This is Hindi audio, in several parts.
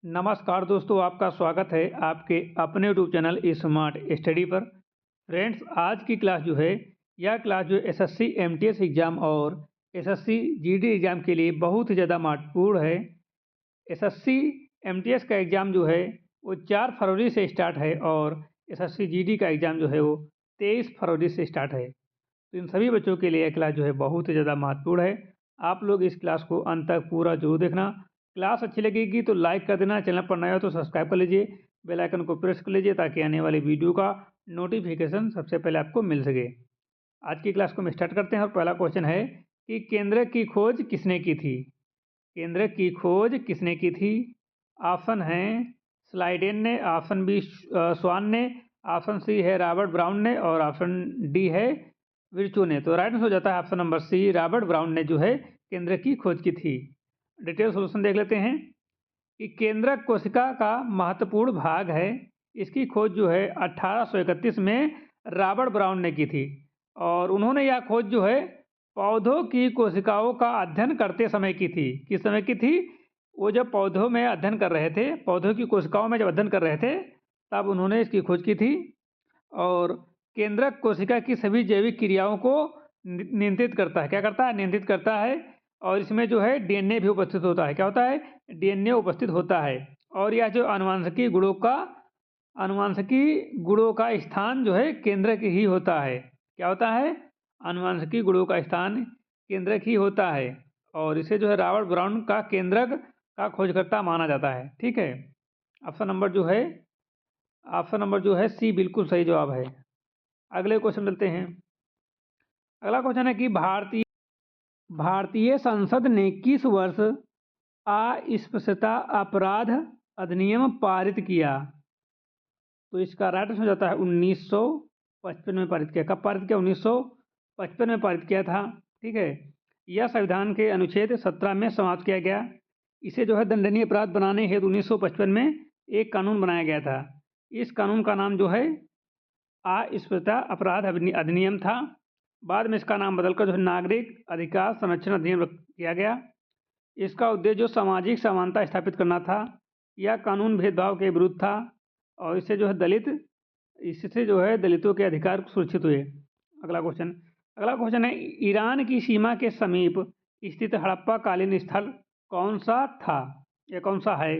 नमस्कार दोस्तों, आपका स्वागत है आपके अपने यूट्यूब चैनल स्मार्ट स्टडी पर। फ्रेंड्स, आज की क्लास जो है यह क्लास जो एसएससी एमटीएस एग्ज़ाम और एसएससी जीडी एग्ज़ाम के लिए बहुत ही ज़्यादा महत्वपूर्ण है। एसएससी एमटीएस का एग्ज़ाम जो है वो 4 फरवरी से स्टार्ट है और एसएससी जीडी का एग्ज़ाम जो है वो 23 फरवरी से स्टार्ट है। तो इन सभी बच्चों के लिए यह क्लास जो है बहुत ही ज़्यादा महत्वपूर्ण है। आप लोग इस क्लास को अंत तक पूरा जरूर देखना। क्लास अच्छी लगेगी तो लाइक कर देना, चैनल पर नया हो तो सब्सक्राइब कर लीजिए, बेल आइकन को प्रेस कर लीजिए ताकि आने वाली वीडियो का नोटिफिकेशन सबसे पहले आपको मिल सके। आज की क्लास को हम स्टार्ट करते हैं और पहला क्वेश्चन है कि केंद्र की खोज किसने की थी। केंद्र की खोज किसने की थी? ऑप्शन है स्लाइडेन ने, ऑप्शन बी स्वान ने, ऑप्शन सी है रॉबर्ट ब्राउन ने और ऑप्शन डी है विर्चू ने। तो राइट आंसर हो जाता है option number C, Robert Brown ने जो है केंद्र की खोज की थी। डिटेल सोल्यूशन देख लेते हैं कि केंद्रक कोशिका का महत्वपूर्ण भाग है। इसकी खोज जो है 1831 में रॉबर्ट ब्राउन ने की थी और उन्होंने यह खोज जो है पौधों की कोशिकाओं का अध्ययन करते समय की थी। किस समय की थी? वो जब पौधों में अध्ययन कर रहे थे, पौधों की कोशिकाओं में जब अध्ययन कर रहे थे तब उन्होंने इसकी खोज की थी। और केंद्रक कोशिका की सभी जैविक क्रियाओं को नियंत्रित करता है। क्या करता है? नियंत्रित करता है। और इसमें जो है डीएनए भी उपस्थित होता है। क्या होता है? डीएनए उपस्थित होता है। और यह जो अनुवांशिकी गुणों का स्थान जो है केंद्रक ही होता है। क्या होता है? अनुवांशिकी गुणों का स्थान केंद्रक ही होता है और इसे जो है रॉबर्ट ब्राउन का केंद्रक का खोजकर्ता माना जाता है। ठीक है, ऑप्शन नंबर जो है सी बिल्कुल सही जवाब है। अगले क्वेश्चन मिलते हैं। अगला क्वेश्चन है कि भारतीय संसद ने किस वर्ष अस्पृश्यता अपराध अधिनियम पारित किया? तो इसका राइट आंसर हो जाता है 1955 में पारित किया। कब पारित किया? 1955 में पारित किया था। ठीक है, यह संविधान के अनुच्छेद 17 में समाप्त किया गया। इसे जो है दंडनीय अपराध बनाने हेतु 1955 में एक कानून बनाया गया था। इस कानून का नाम जो है अस्पृश्यता अपराध अधिनियम था। बाद में इसका नाम बदलकर जो है नागरिक अधिकार संरक्षण अधिनियम किया गया। इसका उद्देश्य जो सामाजिक समानता स्थापित करना था। यह कानून भेदभाव के विरुद्ध था और इससे जो है दलितों के अधिकार सुरक्षित हुए। अगला क्वेश्चन है ईरान की सीमा के समीप स्थित हड़प्पा कालीन स्थल कौन सा था? यह कौन सा है?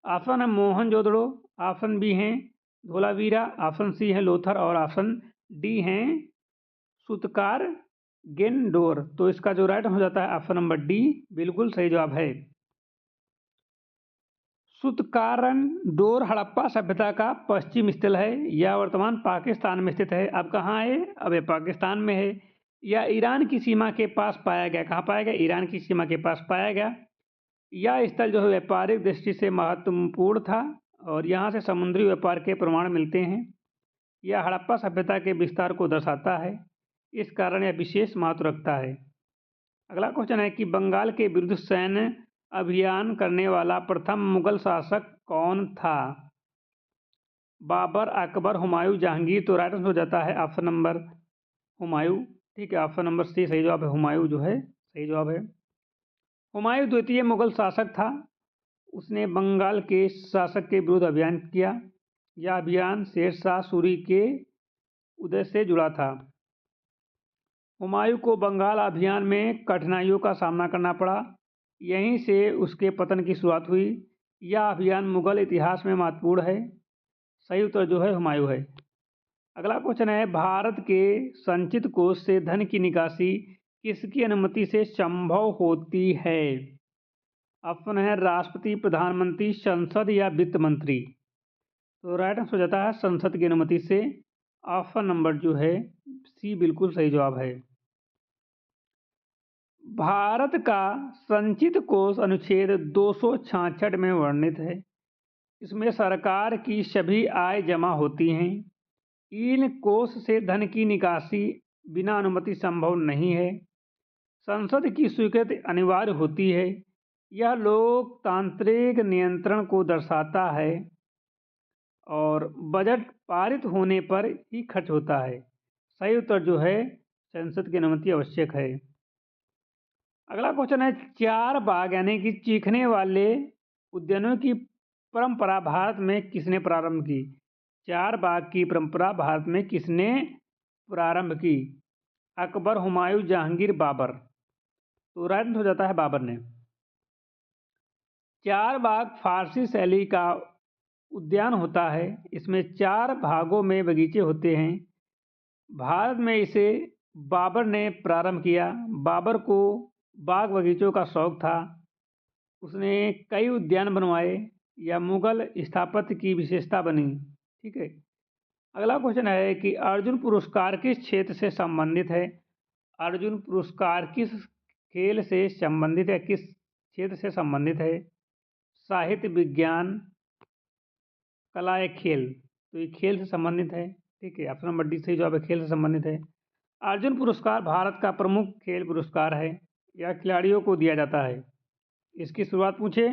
ऑप्शन है मोहनजोदड़ो, ऑप्शन बी है धोलावीरा, ऑप्शन सी है लोथर और ऑप्शन डी है सुतकार गेंडोर। तो इसका जो राइट हो जाता है ऑप्शन नंबर डी बिल्कुल सही जवाब है। सुतकारनडोर हड़प्पा सभ्यता का पश्चिम स्थल है। यह वर्तमान पाकिस्तान में स्थित है। अब कहाँ है? अब ये पाकिस्तान में है। यह ईरान की सीमा के पास पाया गया। कहाँ पाया गया? ईरान की सीमा के पास पाया गया। यह स्थल जो है व्यापारिक दृष्टि से महत्वपूर्ण था और यहाँ से समुद्री व्यापार के प्रमाण मिलते हैं। यह हड़प्पा सभ्यता के विस्तार को दर्शाता है, इस कारण यह विशेष महत्व रखता है। अगला क्वेश्चन है कि बंगाल के विरुद्ध सैन्य अभियान करने वाला प्रथम मुगल शासक कौन था? बाबर, अकबर, हुमायूं, जहांगीर। तो राइट आंसर हो जाता है ऑप्शन नंबर हुमायूं। ठीक है, ऑप्शन नंबर सी सही जवाब है। हुमायूं जो है सही जवाब है। हुमायूं द्वितीय मुगल शासक था। उसने बंगाल के शासक के विरुद्ध अभियान किया। यह अभियान शेरशाह सूरी के उदय से जुड़ा था। हुमायूं को बंगाल अभियान में कठिनाइयों का सामना करना पड़ा। यहीं से उसके पतन की शुरुआत हुई। यह अभियान मुगल इतिहास में महत्वपूर्ण है। सही उत्तर जो है हुमायूं है। अगला क्वेश्चन है भारत के संचित कोष से धन की निकासी किसकी अनुमति से संभव होती है? ऑप्शन है राष्ट्रपति, प्रधानमंत्री, संसद या वित्त मंत्री। तो राइट आंसर हो जाता है संसद की अनुमति से। ऑप्शन नंबर जो है सी बिल्कुल सही जवाब है। भारत का संचित कोष अनुच्छेद 266 में वर्णित है। इसमें सरकार की सभी आय जमा होती हैं। इन कोष से धन की निकासी बिना अनुमति संभव नहीं है। संसद की स्वीकृति अनिवार्य होती है। यह लोकतांत्रिक नियंत्रण को दर्शाता है और बजट पारित होने पर ही खर्च होता है। सही उत्तर जो है संसद की अनुमति आवश्यक है। अगला क्वेश्चन है चार बाग यानी कि चीखने वाले उद्यानों की परंपरा भारत में किसने प्रारंभ की? 4 बाग की परंपरा भारत में किसने प्रारंभ की? अकबर, हुमायूं, जहांगीर, बाबर। तो राइट आंसर हो जाता है बाबर ने। 4 बाग फारसी शैली का उद्यान होता है। इसमें 4 भागों में बगीचे होते हैं। भारत में इसे बाबर ने प्रारंभ किया। बाबर को बाग बगीचों का शौक था। उसने कई उद्यान बनवाए। या मुगल स्थापत्य की विशेषता बनी। ठीक है। अगला क्वेश्चन है कि अर्जुन पुरस्कार किस क्षेत्र से संबंधित है? अर्जुन पुरस्कार किस खेल से संबंधित है? किस क्षेत्र से संबंधित है? साहित्य, विज्ञान, कला या खेल? तो ये खेल से संबंधित है। ठीक है, ऑप्शन नंबर डी सही जवाब है, खेल से संबंधित है। अर्जुन पुरस्कार भारत का प्रमुख खेल पुरस्कार है। यह खिलाड़ियों को दिया जाता है। इसकी शुरुआत पूछे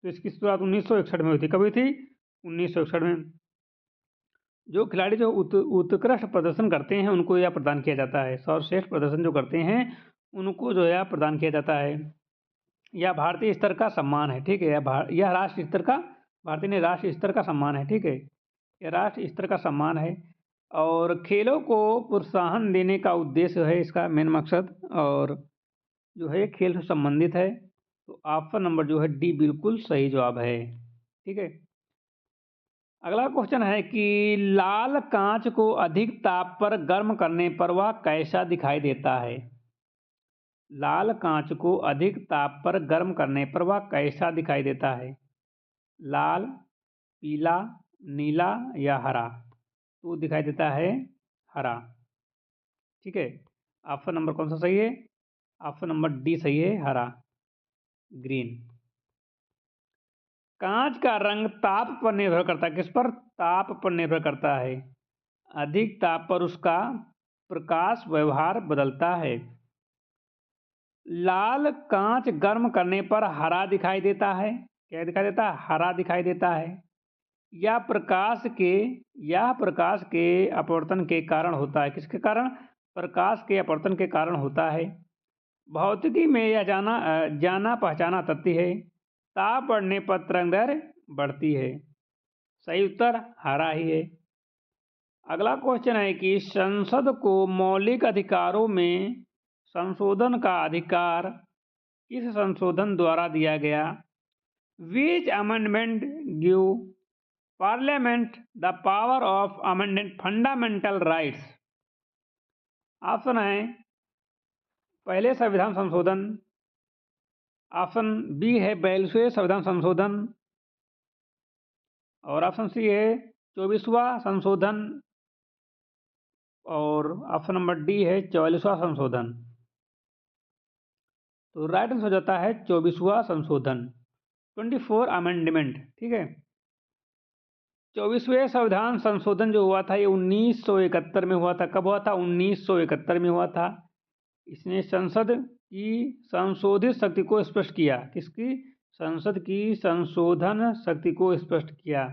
तो इसकी शुरुआत 1961 में हुई थी। कब हुई थी? 1961 में। जो खिलाड़ी जो उत्कृष्ट प्रदर्शन करते हैं उनको यह प्रदान किया जाता है। सर्वश्रेष्ठ प्रदर्शन जो करते हैं उनको जो है प्रदान किया जाता है। यह भारतीय स्तर का सम्मान है। ठीक है, यह राष्ट्रीय स्तर का, भारतीय ने राष्ट्रीय स्तर का सम्मान है। ठीक है, यह राष्ट्रीय स्तर का सम्मान है। और खेलों को प्रोत्साहन देने का उद्देश्य है इसका मेन मकसद, और जो है खेल से संबंधित है। तो ऑप्शन नंबर जो है डी बिल्कुल सही जवाब है। ठीक है। अगला क्वेश्चन है कि लाल कांच को अधिक ताप पर गर्म करने पर वह कैसा दिखाई देता है? लाल कांच को अधिक ताप पर गर्म करने पर वह कैसा दिखाई देता है? लाल, पीला, नीला या हरा? तो दिखाई देता है हरा। ठीक है, ऑप्शन नंबर कौन सा सही है? ऑप्शन नंबर डी सही है, हरा, ग्रीन। कांच का रंग ताप पर निर्भर करता है। किस पर? ताप पर निर्भर करता है। अधिक ताप पर उसका प्रकाश व्यवहार बदलता है। लाल कांच गर्म करने पर हरा दिखाई देता है। क्या दिखाई देता है? हरा दिखाई देता है। यह प्रकाश के अपवर्तन के कारण होता है। किसके कारण? प्रकाश के अपवर्तन के कारण होता है। भौतिकी में यह जाना पहचाना तथ्य है। ताप बढ़ने पर तरंगदैर्घ्य बढ़ती है। सही उत्तर हरा ही है। अगला क्वेश्चन है कि संसद को मौलिक अधिकारों में संशोधन का अधिकार किस संशोधन द्वारा दिया गया? विच amendment give parliament the power of amending fundamental rights? Option है पहले संविधान संशोधन, ऑप्शन बी है 42वें संविधान संशोधन, और ऑप्शन सी है 24वां संशोधन, और ऑप्शन नंबर डी है 44वां संशोधन। तो राइट आंसर हो जाता है 24वां संशोधन, 24 अमेंडमेंट। ठीक है, 24वें संविधान संशोधन जो हुआ था ये 1971 में हुआ था। कब हुआ था? 1971 में हुआ था। इसने संसद की संशोधित शक्ति को स्पष्ट किया। किसकी? संसद की संशोधन शक्ति को स्पष्ट किया।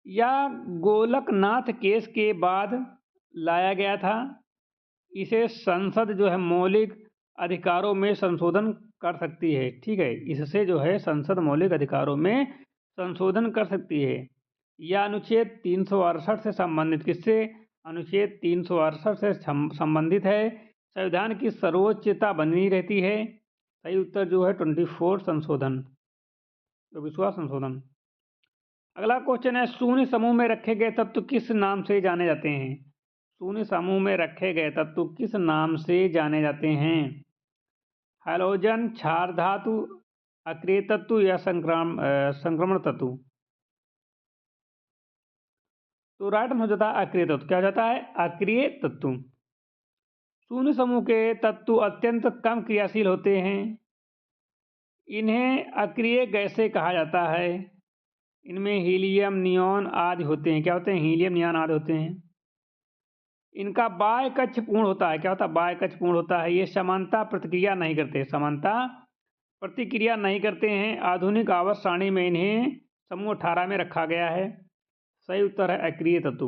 या गोलकनाथ केस के बाद लाया गया था। इसे संसद जो है मौलिक अधिकारों में संशोधन कर सकती है। ठीक है, इससे जो है संसद मौलिक अधिकारों में संशोधन कर सकती है। यह अनुच्छेद 368 से संबंधित, किससे? अनुच्छेद 368 से संबंधित है। संविधान की सर्वोच्चता बनी रहती है। सही उत्तर जो है 24 संशोधन, 24वां संशोधन। अगला क्वेश्चन है शून्य समूह में रखे गए तत्व किस नाम से जाने जाते हैं? शून्य समूह में रखे गए तत्व किस नाम से जाने जाते हैं? हैलोजन, क्षार धातु, अक्रिय तत्व या संक्रमण तत्व? तो राइट आंसर हो जाता है अक्रिय तत्व। क्या हो जाता है? अक्रिय तत्व। शून्य समूह के तत्व अत्यंत कम क्रियाशील होते हैं। इन्हें अक्रिय गैसें कहा जाता है। इनमें हीलियम, नियॉन आदि होते हैं। क्या होते हैं? हीलियम, नियॉन आदि होते हैं। इनका बाह्य कक्ष पूर्ण होता है। क्या होता है? बाह्य कक्ष पूर्ण होता है। ये समानता प्रतिक्रिया नहीं करते। समानता प्रतिक्रिया नहीं करते हैं। आधुनिक आवर्त सारणी में इन्हें समूह 18 में रखा गया है। सही उत्तर है अक्रिय तत्व।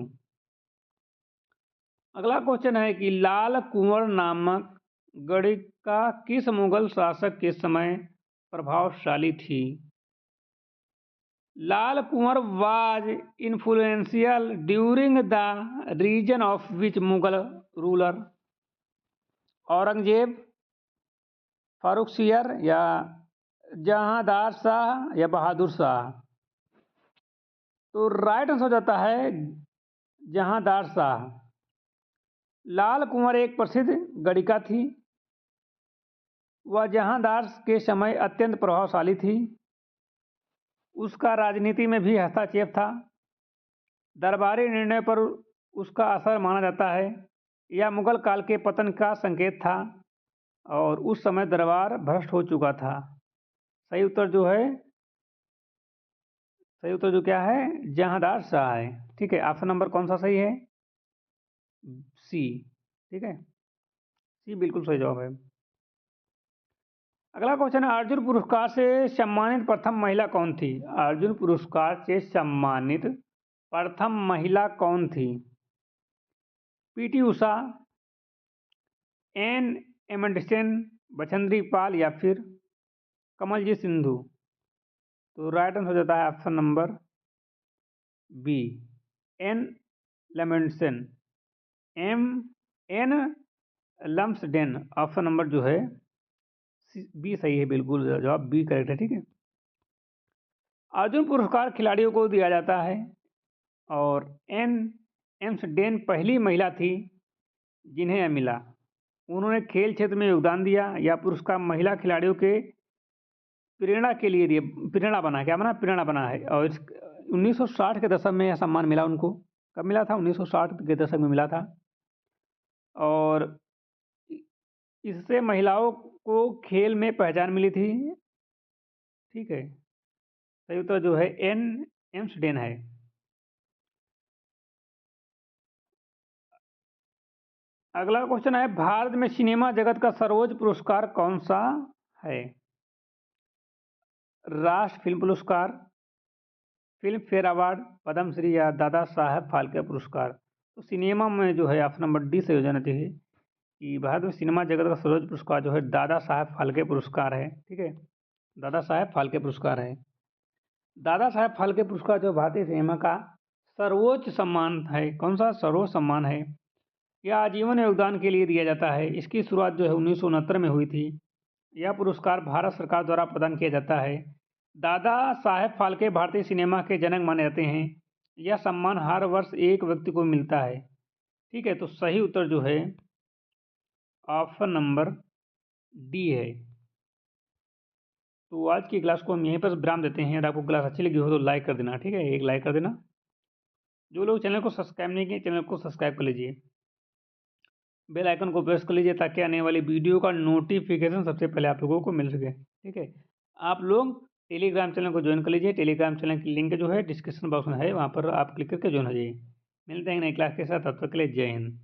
अगला क्वेश्चन है कि लाल कुंवर नामक गणिका किस मुगल शासक के समय प्रभावशाली थी? Lal Kunwar was influential during the reign of which Mughal ruler? Aurangzeb, Farrukhsiyar या जहांदार शाह या बहादुर शाह? तो राइट आंसर हो जाता है जहांदार शाह। लाल कुंवर एक प्रसिद्ध गणिका थी। वह जहांदार के समय अत्यंत प्रभावशाली थी। उसका राजनीति में भी हस्तक्षेप था। दरबारी निर्णय पर उसका असर माना जाता है। यह मुगल काल के पतन का संकेत था और उस समय दरबार भ्रष्ट हो चुका था। सही उत्तर जो क्या है, जहांदार शाह है। ठीक है, ऑप्शन नंबर कौन सा सही है? सी। ठीक है, सी बिल्कुल सही जवाब है। अगला क्वेश्चन है, अर्जुन पुरस्कार से सम्मानित प्रथम महिला कौन थी? अर्जुन पुरस्कार से सम्मानित प्रथम महिला कौन थी? पीटी उषा, एन एमंडसेन, बछेंद्री पाल या फिर कमलजीत सिंधु? तो राइट आंसर हो जाता है option number B, N Lumsden, N Lumsden. Option number जो है बी सही है, बिल्कुल जवाब बी करेक्ट है। ठीक है, अर्जुन पुरस्कार खिलाड़ियों को दिया जाता है और एन एम्सडेन पहली महिला थी जिन्हें यह मिला। उन्होंने खेल क्षेत्र में योगदान दिया। यह पुरस्कार महिला खिलाड़ियों के प्रेरणा के लिए दिए, प्रेरणा बना है। और 1960 के दशक में यह सम्मान मिला उनको। कब मिला था? 1960 के दशक में मिला था। और इससे महिलाओं को खेल में पहचान मिली थी। ठीक है, सही उत्तर जो है एन एम्सडेन है। अगला क्वेश्चन है, भारत में सिनेमा जगत का सर्वोच्च पुरस्कार कौन सा है? राष्ट्र फिल्म पुरस्कार, फिल्म फेयर अवार्ड, पद्मश्री या दादा साहब फाल्के पुरस्कार? तो सिनेमा में जो है ऑप्शन नंबर डी से हो जाना चाहिए कि भारत में सिनेमा जगत का सर्वोच्च पुरस्कार जो है दादा साहब फाल्के पुरस्कार है। ठीक है, दादा साहब फाल्के पुरस्कार है। दादा साहब फाल्के पुरस्कार जो भारतीय सिनेमा का सर्वोच्च सम्मान है। कौन सा सर्वोच्च सम्मान है? यह आजीवन योगदान के लिए दिया जाता है। इसकी शुरुआत जो है 1969 में हुई थी। यह पुरस्कार भारत सरकार द्वारा प्रदान किया जाता है। दादा साहेब फाल्के भारतीय सिनेमा के जनक माने जाते हैं। यह सम्मान हर वर्ष एक व्यक्ति को मिलता है। ठीक है, तो सही उत्तर जो है ऑप्शन नंबर डी है। तो आज की क्लास को हम यहीं पर विराम देते हैं। अगर आपको क्लास अच्छी लगी हो तो लाइक कर देना। ठीक है, एक लाइक कर देना। जो लोग चैनल को सब्सक्राइब नहीं किए, चैनल को सब्सक्राइब कर लीजिए। बेल आइकन को प्रेस कर लीजिए ताकि आने वाली वीडियो का नोटिफिकेशन सबसे पहले आप लोगों को मिल सके। ठीक है, आप लोग टेलीग्राम चैनल को ज्वाइन कर लीजिए। टेलीग्राम चैनल की लिंक जो है डिस्क्रिप्शन बॉक्स में है, वहाँ पर आप क्लिक करके ज्वाइन हो जाइए। मिलते हैं नई क्लास के साथ, तब तक के लिए जय हिंद।